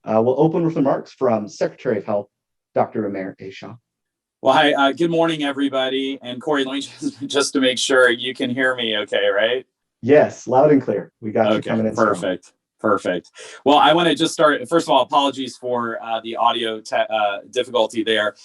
We'll open with remarks from Secretary of Health, Dr. Amer A. Shah. Well, hi, good morning, everybody. And Corey, let me just to make sure you can hear me okay, right? Yes, loud and clear. We got you coming in strong. Perfect. Well, I want to just start. First of all, apologies for the audio difficulty there.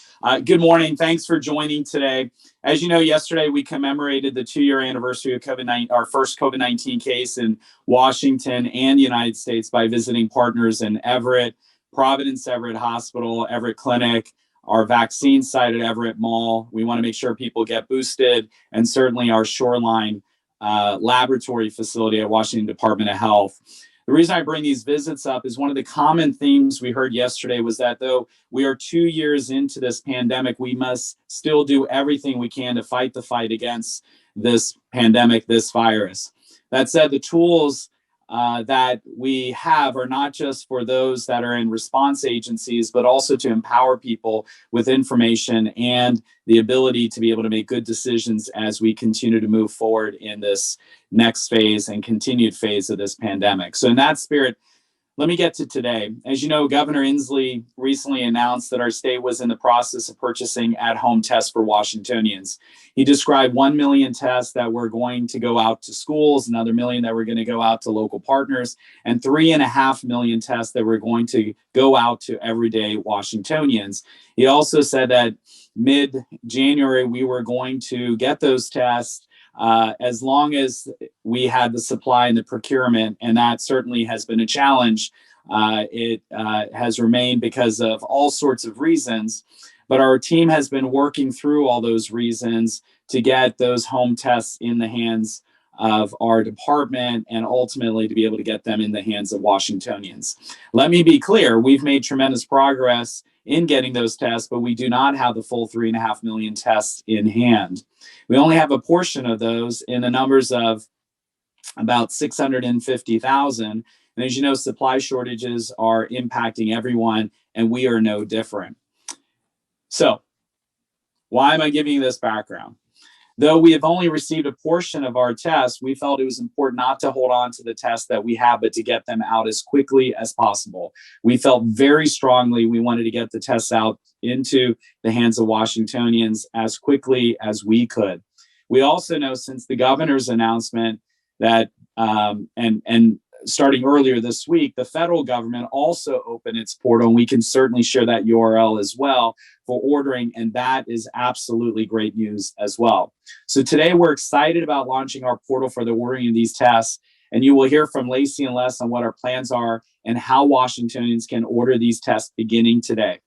Good morning. Thanks for joining today. As you know, yesterday we commemorated the 2-year anniversary of our first COVID-19 case in Washington and the United States by visiting partners in Everett, Providence Everett Hospital, Everett Clinic, our vaccine site at Everett Mall. We want to make sure people get boosted, and certainly our Shoreline laboratory facility at Washington Department of Health. The reason I bring these visits up is one of the common themes we heard yesterday was that though we are 2 years into this pandemic, we must still do everything we can to fight the fight against this pandemic, this virus. That said, the tools that we have are not just for those that are in response agencies, but also to empower people with information and the ability to be able to make good decisions as we continue to move forward in this next phase and continued phase of this pandemic. So in that spirit, let me get to today. As you know, Governor Inslee recently announced that our state was in the process of purchasing at-home tests for Washingtonians. He described 1 million tests that were going to go out to schools, another million that were going to go out to local partners, and 3.5 million tests that were going to go out to everyday Washingtonians. He also said that mid-January, we were going to get those tests as long as we had the supply and the procurement, and that certainly has been a challenge. It has remained because of all sorts of reasons, but our team has been working through all those reasons to get those home tests in the hands of our department and ultimately to be able to get them in the hands of Washingtonians. Let me be clear, we've made tremendous progress in getting those tests, but we do not have the full 3.5 million tests in hand. We only have a portion of those in the numbers of about 650,000. And as you know, supply shortages are impacting everyone, and we are no different. So why am I giving you this background? Though we have only received a portion of our tests, we felt it was important not to hold on to the tests that we have, but to get them out as quickly as possible. We felt very strongly we wanted to get the tests out into the hands of Washingtonians as quickly as we could. We also know since the governor's announcement that, and starting earlier this week, the federal government also opened its portal, and we can certainly share that URL as well for ordering, and that is absolutely great news as well. So today we're excited about launching our portal for the ordering of these tests, and you will hear from Lacey and Les on what our plans are and how Washingtonians can order these tests beginning today.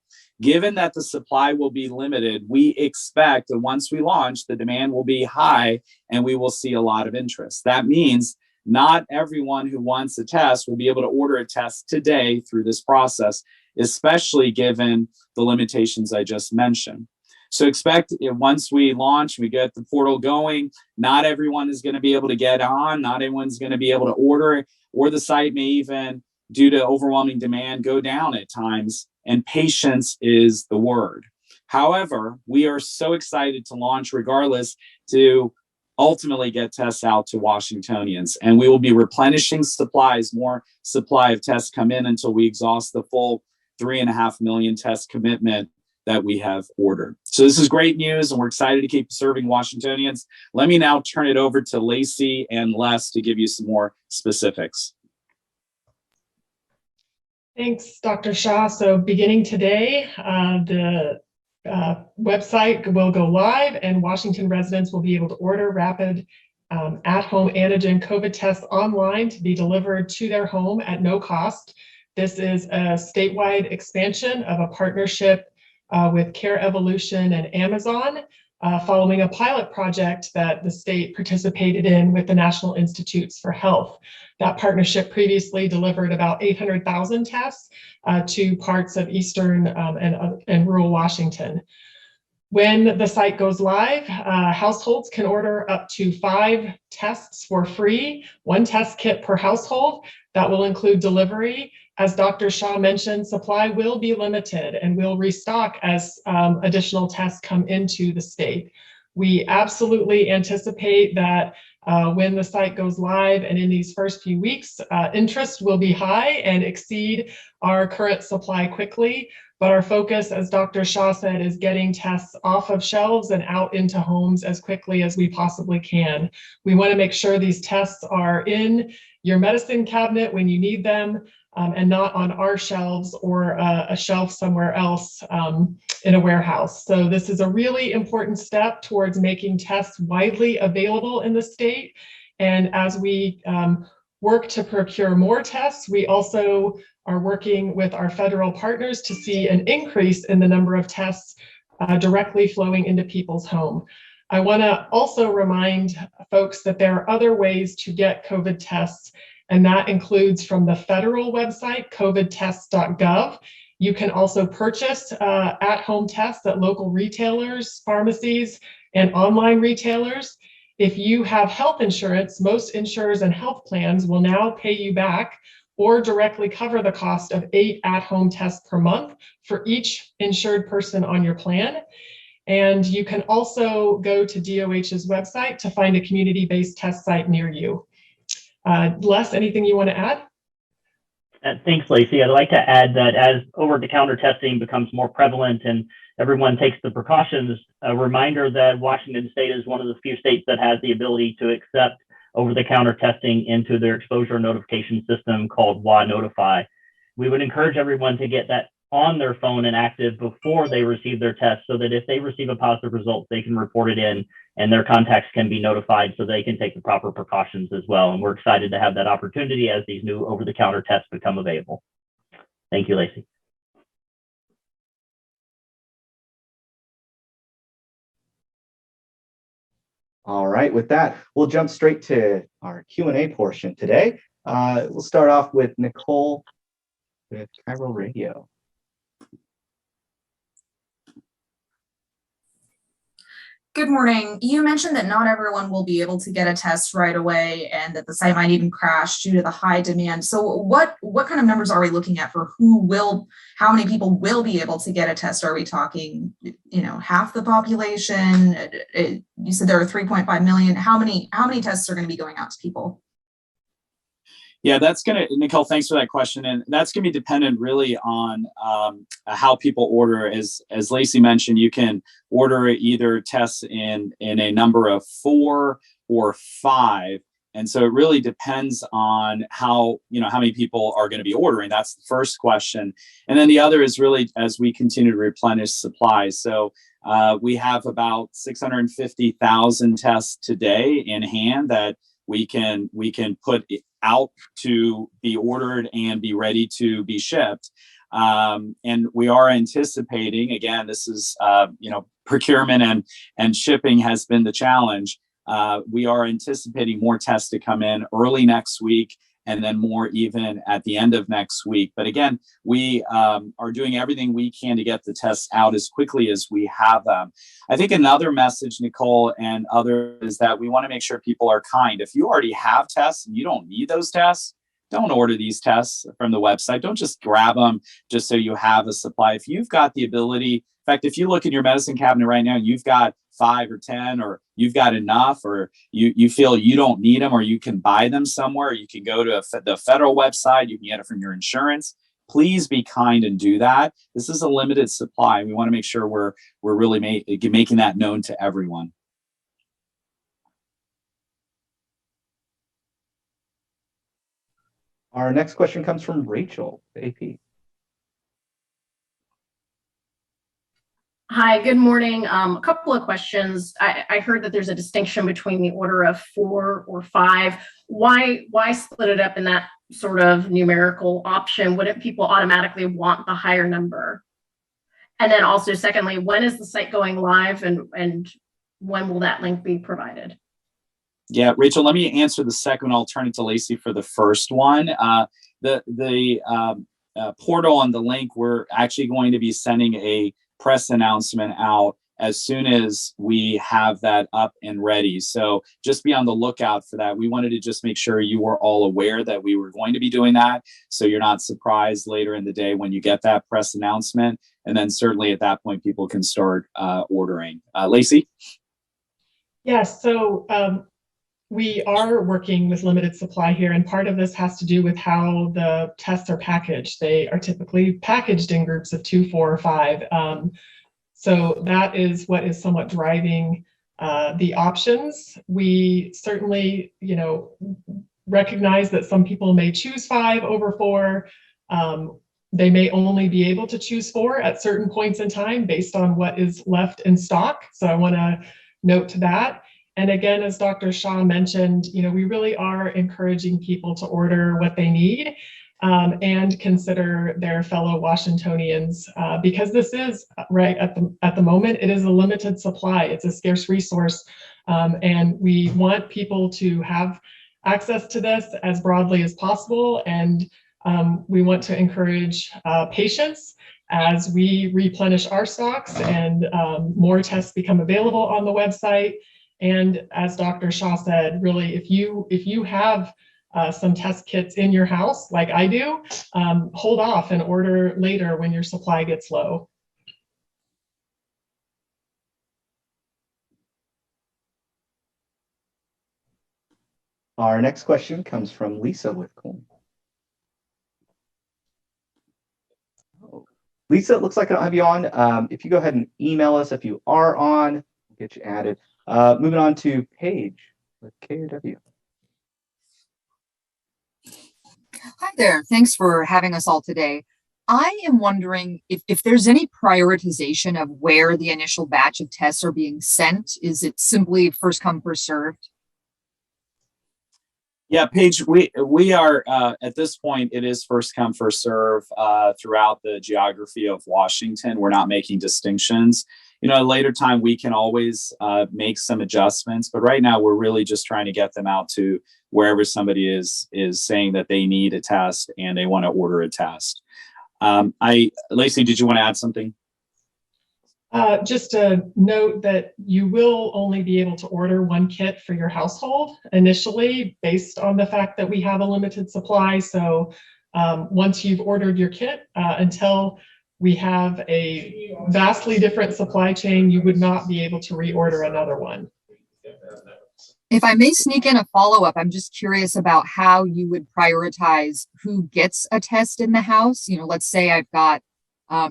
Given that the supply will be limited, we expect that once we launch, the demand will be high and we will see a lot of interest. That means not everyone who wants a test will be able to order a test today through this process, especially given the limitations I just mentioned. So expect once we launch, we get the portal going, not everyone is going to be able to get on, not everyone's going to be able to order, or the site may even, due to overwhelming demand, go down at times, and patience is the word. However, we are so excited to launch regardless to ultimately get tests out to Washingtonians. And we will be replenishing supplies, more supply of tests come in until we exhaust the full 3.5 million test commitment that we have ordered. So this is great news, and we're excited to keep serving Washingtonians. Let me now turn it over to Lacey and Les to give you some more specifics. Thanks, Dr. Shah. So beginning today, the website will go live, and Washington residents will be able to order rapid at-home antigen COVID tests online to be delivered to their home at no cost. This is a statewide expansion of a partnership with Care Evolution and Amazon, following a pilot project that the state participated in with the National Institutes for Health. That partnership previously delivered about 800,000 tests to parts of eastern and rural Washington. When the site goes live, households can order up to 5 tests for free, 1 test kit per household. That will include delivery. As Dr. Shah mentioned, supply will be limited and will restock as additional tests come into the state. We absolutely anticipate that when the site goes live. And in these first few weeks, interest will be high and exceed our current supply quickly. But our focus, as Dr. Shah said, is getting tests off of shelves and out into homes as quickly as we possibly can. We want to make sure these tests are in your medicine cabinet when you need them, and not on our shelves or a shelf somewhere else in a warehouse. So this is a really important step towards making tests widely available in the state. And as we work to procure more tests, we also are working with our federal partners to see an increase in the number of tests directly flowing into people's home. I want to also remind folks that there are other ways to get COVID tests, and that includes from the federal website, covidtests.gov. You can also purchase at-home tests at local retailers, pharmacies, and online retailers. If you have health insurance, most insurers and health plans will now pay you back or directly cover the cost of 8 at-home tests per month for each insured person on your plan. And you can also go to DOH's website to find a community-based test site near you. Les, anything you want to add? Thanks, Lacey. I'd like to add that as over-the-counter testing becomes more prevalent and everyone takes the precautions, a reminder that Washington State is one of the few states that has the ability to accept over-the-counter testing into their exposure notification system called WA Notify. We would encourage everyone to get that on their phone and active before they receive their test, so that if they receive a positive result, they can report it in and their contacts can be notified so they can take the proper precautions as well. And we're excited to have that opportunity as these new over-the-counter tests become available. Thank you, Lacey. All right, with that, we'll jump straight to our Q&A portion today. We'll start off with Nicole with Cairo Radio. Good morning. You mentioned that not everyone will be able to get a test right away and that the site might even crash due to the high demand. So what kind of numbers are we looking at for how many people will be able to get a test? Are we talking, half the population? You said there are 3.5 million. How many tests are going to be going out to people? Yeah, Nicole, thanks for that question. And that's going to be dependent really on how people order. As Lacey mentioned, you can order either tests in a number of 4 or 5. And so it really depends on how many people are going to be ordering. That's the first question. And then the other is really as we continue to replenish supplies. So we have about 650,000 tests today in hand that we can put out to be ordered and be ready to be shipped. And we are anticipating, again, this is, procurement and shipping has been the challenge. We are anticipating more tests to come in early next week and then more even at the end of next week. But again, we are doing everything we can to get the tests out as quickly as we have them. I think another message, Nicole, and others, is that we want to make sure people are kind. If you already have tests and you don't need those tests, don't order these tests from the website. Don't just grab them just so you have a supply. If you've got the ability, in fact, if you look in your medicine cabinet right now, you've got 5 or 10, or you've got enough, or you feel you don't need them, or you can buy them somewhere. You can go to the federal website. You can get it from your insurance. Please be kind and do that. This is a limited supply. We want to make sure we're really making that known to everyone. Our next question comes from Rachel, AP. Hi, good morning. A couple of questions. I heard that there's a distinction between the order of 4 or 5. Why split it up in that sort of numerical option? Wouldn't people automatically want the higher number? And then also, secondly, when is the site going live and when will that link be provided? Yeah, Rachel, let me answer the second. I'll turn it to Lacey for the first one. The portal and the link, we're actually going to be sending a press announcement out as soon as we have that up and ready. So just be on the lookout for that. We wanted to just make sure you were all aware that we were going to be doing that, so you're not surprised later in the day when you get that press announcement. And then certainly at that point, people can start ordering. Lacey? Yes, so We are working with limited supply here, and part of this has to do with how the tests are packaged. They are typically packaged in groups of 2, 4, or 5. So that is what is somewhat driving the options. We certainly, recognize that some people may choose 5 over 4. They may only be able to choose 4 at certain points in time based on what is left in stock. So I want to note that. And again, as Dr. Shaw mentioned, we really are encouraging people to order what they need and consider their fellow Washingtonians because this is right at the moment, it is a limited supply. It's a scarce resource. And we want people to have access to this as broadly as possible. And we want to encourage patience as we replenish our stocks and more tests become available on the website. And as Dr. Shaw said, really, if you have some test kits in your house, like I do, hold off and order later when your supply gets low. Our next question comes from Lisa with Coin. Lisa, it looks like I don't have you on. If you go ahead and email us if you are on, we'll get you added. Moving on to Paige with KOW. Hi there. Thanks for having us all today. I am wondering if there's any prioritization of where the initial batch of tests are being sent. Is it simply first come, first served? Yeah, Paige, we are at this point, it is first come, first serve throughout the geography of Washington. We're not making distinctions. At a later time, we can always make some adjustments, but right now we're really just trying to get them out to wherever somebody is saying that they need a test and they want to order a test. Lacey, did you want to add something? Just a note that you will only be able to order 1 kit for your household initially, based on the fact that we have a limited supply. So once you've ordered your kit, until we have a vastly different supply chain, you would not be able to reorder another one. If I may sneak in a follow-up, I'm just curious about how you would prioritize who gets a test in the house. Let's say I've got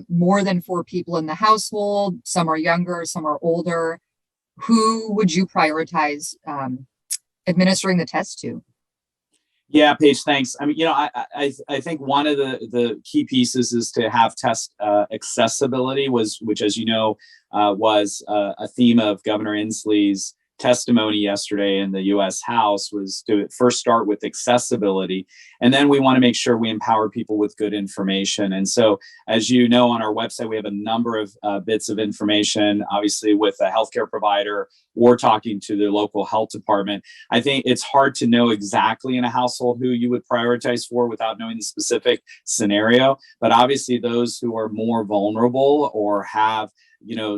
more than 4 people in the household. Some are younger, some are older. Who would you prioritize administering the test to? Yeah, Paige, thanks. I mean, I think one of the key pieces is to have test accessibility, which, as you know, was a theme of Governor Inslee's testimony yesterday in the U.S. House, was to first start with accessibility, and then we want to make sure we empower people with good information. And so, as you know, on our website, we have a number of bits of information, obviously with a healthcare provider or talking to the local health department. I think it's hard to know exactly in a household who you would prioritize for without knowing the specific scenario. But obviously those who are more vulnerable or have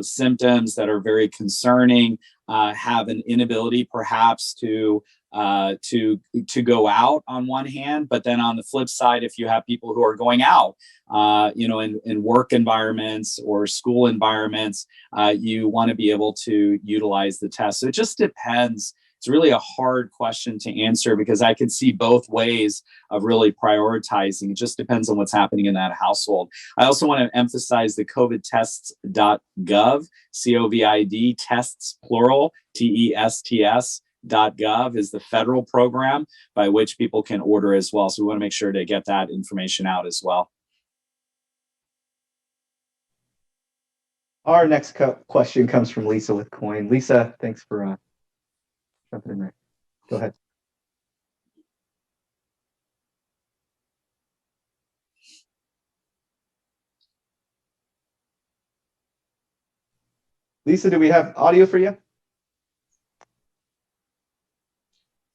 symptoms that are very concerning, have an inability perhaps to go out on one hand, but then on the flip side, if you have people who are going out, in work environments or school environments, you want to be able to utilize the test. So it just depends. It's really a hard question to answer because I can see both ways of really prioritizing. It just depends on what's happening in that household. I also want to emphasize the covidtests.gov, COVID, tests, plural, TESTS.gov is the federal program by which people can order as well. So we want to make sure to get that information out as well. Our next question comes from Lisa with Coin. Lisa, thanks for jumping in there. Go ahead. Lisa, do we have audio for you?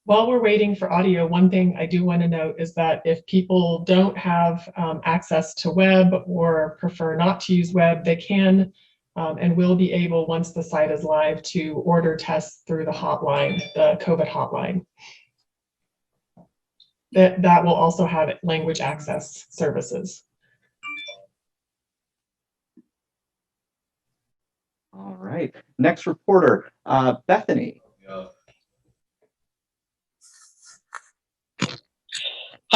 While we're waiting for audio, one thing I do want to note is that if people don't have access to web or prefer not to use web, they can and will be able, once the site is live, to order tests through the hotline, the COVID hotline. That will also have language access services. All right. Next reporter, Bethany.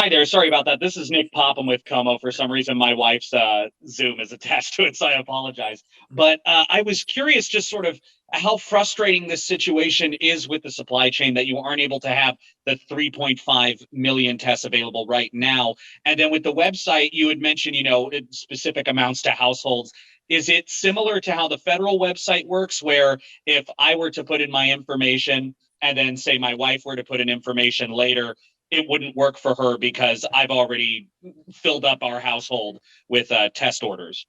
Hi there. Sorry about that. This is Nick Popham with Como. For some reason, my wife's Zoom is attached to it, so I apologize. But I was curious just sort of how frustrating this situation is with the supply chain that you aren't able to have the 3.5 million tests available right now. And then with the website, you had mentioned, specific amounts to households. Is it similar to how the federal website works, where if I were to put in my information and then say my wife were to put in information later, it wouldn't work for her because I've already filled up our household with test orders?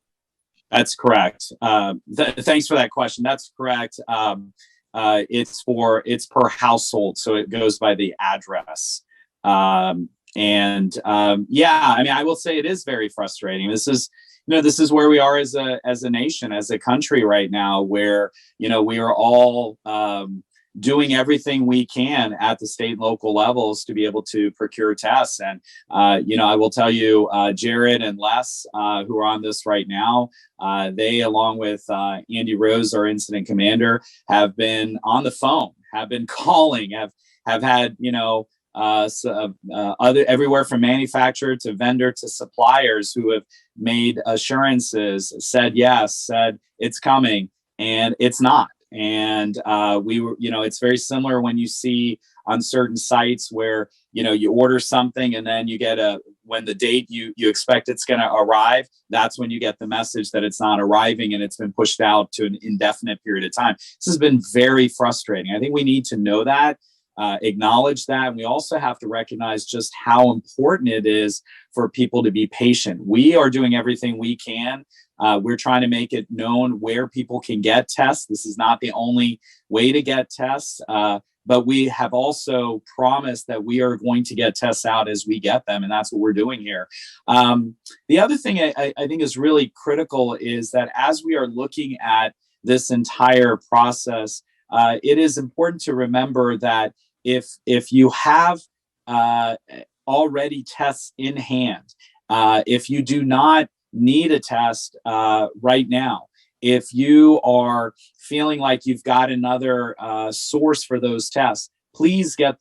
That's correct. Thanks for that question. That's correct. It's per household, so it goes by the address. Yeah, I mean, I will say it is very frustrating. This is where we are as a nation, as a country right now, where we are all doing everything we can at the state and local levels to be able to procure tests. And, I will tell you, Jared and Les, who are on this right now, they, along with Andy Rose, our incident commander, have been on the phone, have been calling, have had, other everywhere from manufacturer to vendor to suppliers who have made assurances, said yes, said it's coming, and it's not. And it's very similar when you see on certain sites where, you order something and then you get when the date you expect it's going to arrive, that's when you get the message that it's not arriving and it's been pushed out to an indefinite period of time. This has been very frustrating. I think we need to know that, acknowledge that. And we also have to recognize just how important it is for people to be patient. We are doing everything we can. We're trying to make it known where people can get tests. This is not the only way to get tests, but we have also promised that we are going to get tests out as we get them, and that's what we're doing here. The other thing I think is really critical is that as we are looking at this entire process, it is important to remember that if you have already tests in hand, if you do not need a test right now, if you are feeling like you've got another source for those tests, please get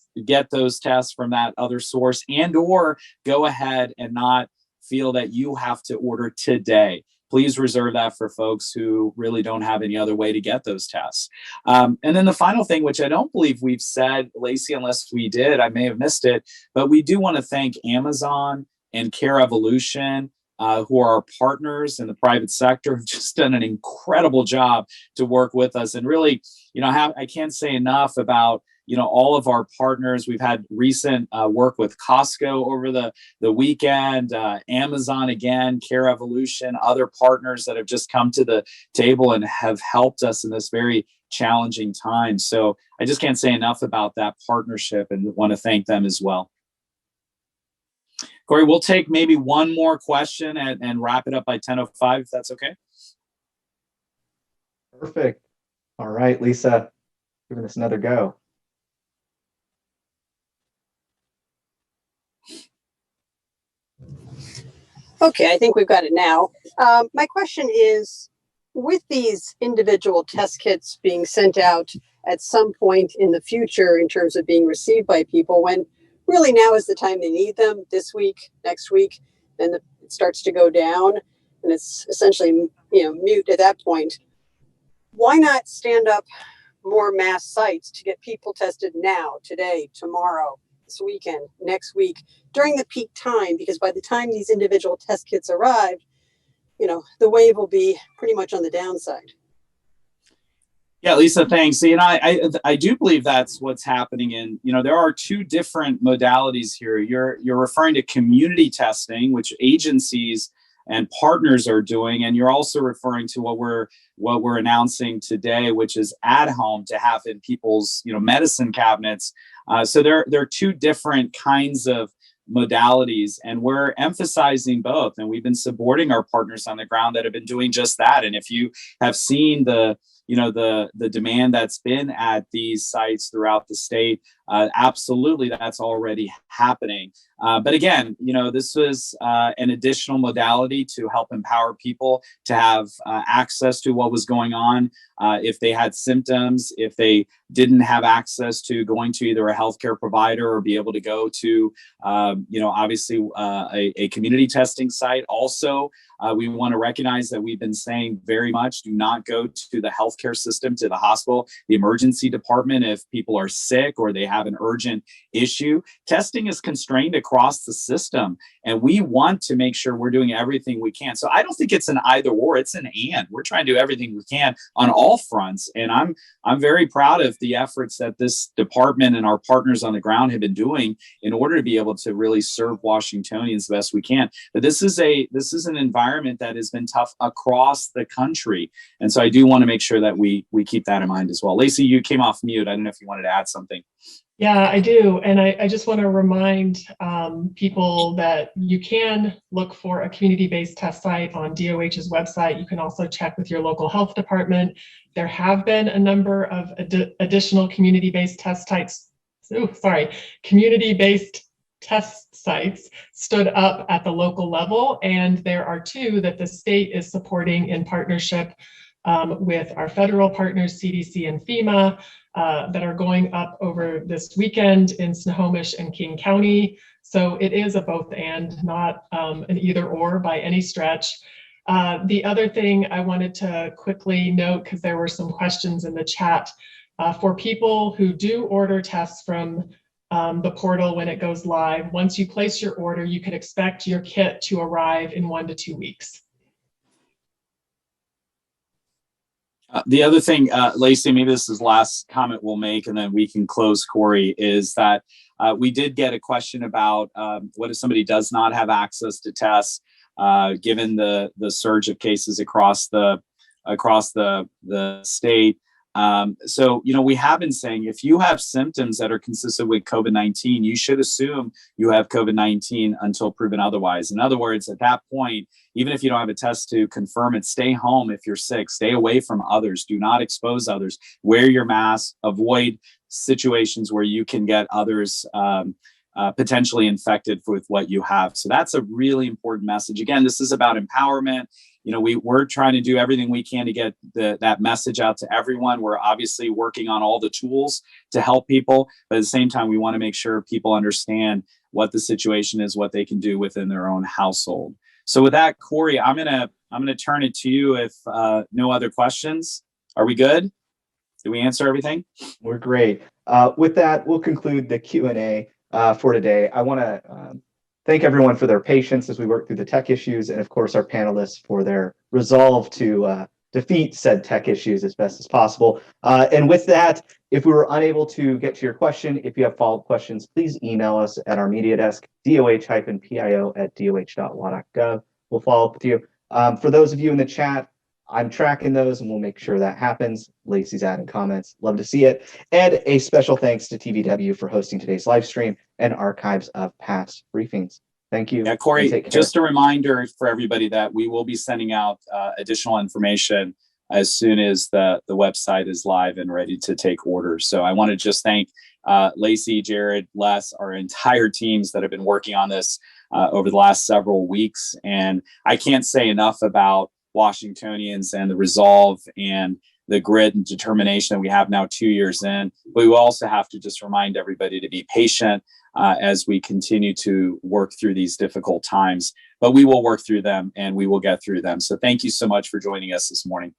those tests from that other source, and or go ahead and not feel that you have to order today. Please reserve that for folks who really don't have any other way to get those tests. And then the final thing, which I don't believe we've said, Lacey, unless we did, I may have missed it, but we do want to thank Amazon and Care Evolution, who are our partners in the private sector, have just done an incredible job to work with us. And really, I can't say enough about, all of our partners. We've had recent work with Costco over the weekend, Amazon again, Care Evolution, other partners that have just come to the table and have helped us in this very challenging time. So I just can't say enough about that partnership and want to thank them as well. Corey, we'll take maybe one more question and wrap it up by 10:05, if that's okay. Perfect. All right, Lisa, giving this another go. Okay, I think we've got it now. My question is, with these individual test kits being sent out at some point in the future in terms of being received by people, when really now is the time they need them, this week, next week, then it starts to go down and it's essentially, mute at that point. Why not stand up more mass sites to get people tested now, today, tomorrow, this weekend, next week, during the peak time? Because by the time these individual test kits arrive, the wave will be pretty much on the downside. Yeah, Lisa, thanks. I do believe that's what's happening. And there are two different modalities here. You're referring to community testing, which agencies and partners are doing, and you're also referring to what we're announcing today, which is at home, to have in people's medicine cabinets. So there are two different kinds of modalities, and we're emphasizing both. And we've been supporting our partners on the ground that have been doing just that. And if you have seen the demand that's been at these sites throughout the state, absolutely, that's already happening. But again, this was an additional modality to help empower people to have access to what was going on. If they had symptoms, if they didn't have access to going to either a healthcare provider or be able to go to, obviously a community testing site. Also, we want to recognize that we've been saying very much, do not go to the healthcare system, to the hospital, the emergency department if people are sick or they have an urgent issue. Testing is constrained across the system, and we want to make sure we're doing everything we can. So I don't think it's an either or, it's an and. We're trying to do everything we can on all fronts. And I'm very proud of the efforts that this department and our partners on the ground have been doing in order to be able to really serve Washingtonians the best we can. But this is an environment that has been tough across the country. And so I do want to make sure that we keep that in mind as well. Lacey, you came off mute. I don't know if you wanted to add something. Yeah, I do. And I just want to remind people that you can look for a community-based test site on DOH's website. You can also check with your local health department. There have been a number of additional community-based test sites. Community-based test sites stood up at the local level, and there are 2 that the state is supporting in partnership with our federal partners, CDC and FEMA, that are going up over this weekend in Snohomish and King County. So it is a both and, not an either or by any stretch. The other thing I wanted to quickly note, because there were some questions in the chat, for people who do order tests from the portal when it goes live, once you place your order, you can expect your kit to arrive in 1 to 2 weeks. The other thing, Lacey, maybe this is the last comment we'll make, and then we can close, Corey, is that we did get a question about what if somebody does not have access to tests, given the surge of cases across the state. So, we have been saying if you have symptoms that are consistent with COVID-19, you should assume you have COVID-19 until proven otherwise. In other words, at that point, even if you don't have a test to confirm it, stay home if you're sick, stay away from others, do not expose others, wear your mask, avoid situations where you can get others potentially infected with what you have. So that's a really important message. Again, this is about empowerment. We're trying to do everything we can to get that message out to everyone. We're obviously working on all the tools to help people, but at the same time, we want to make sure people understand what the situation is, what they can do within their own household. So with that, Corey, I'm gonna turn it to you if no other questions. Are we good? Did we answer everything? We're great. With that, we'll conclude the Q&A for today. I want to thank everyone for their patience as we work through the tech issues, and of course our panelists for their resolve to defeat said tech issues as best as possible. And with that, if we were unable to get to your question, if you have follow-up questions, please email us at our media desk, doh-pio@doh.wa.gov. We'll follow up with you. For those of you in the chat, I'm tracking those and we'll make sure that happens. Lacey's adding comments. Love to see it. And a special thanks to TVW for hosting today's live stream and archives of past briefings. Thank you. Yeah, Corey, just a reminder for everybody that we will be sending out additional information as soon as the website is live and ready to take orders. So I want to just thank Lacey, Jared, Les, our entire teams that have been working on this over the last several weeks. And I can't say enough about Washingtonians and the resolve and the grit and determination that we have now 2 years in. But we also have to just remind everybody to be patient as we continue to work through these difficult times. But we will work through them and we will get through them. So thank you so much for joining us this morning.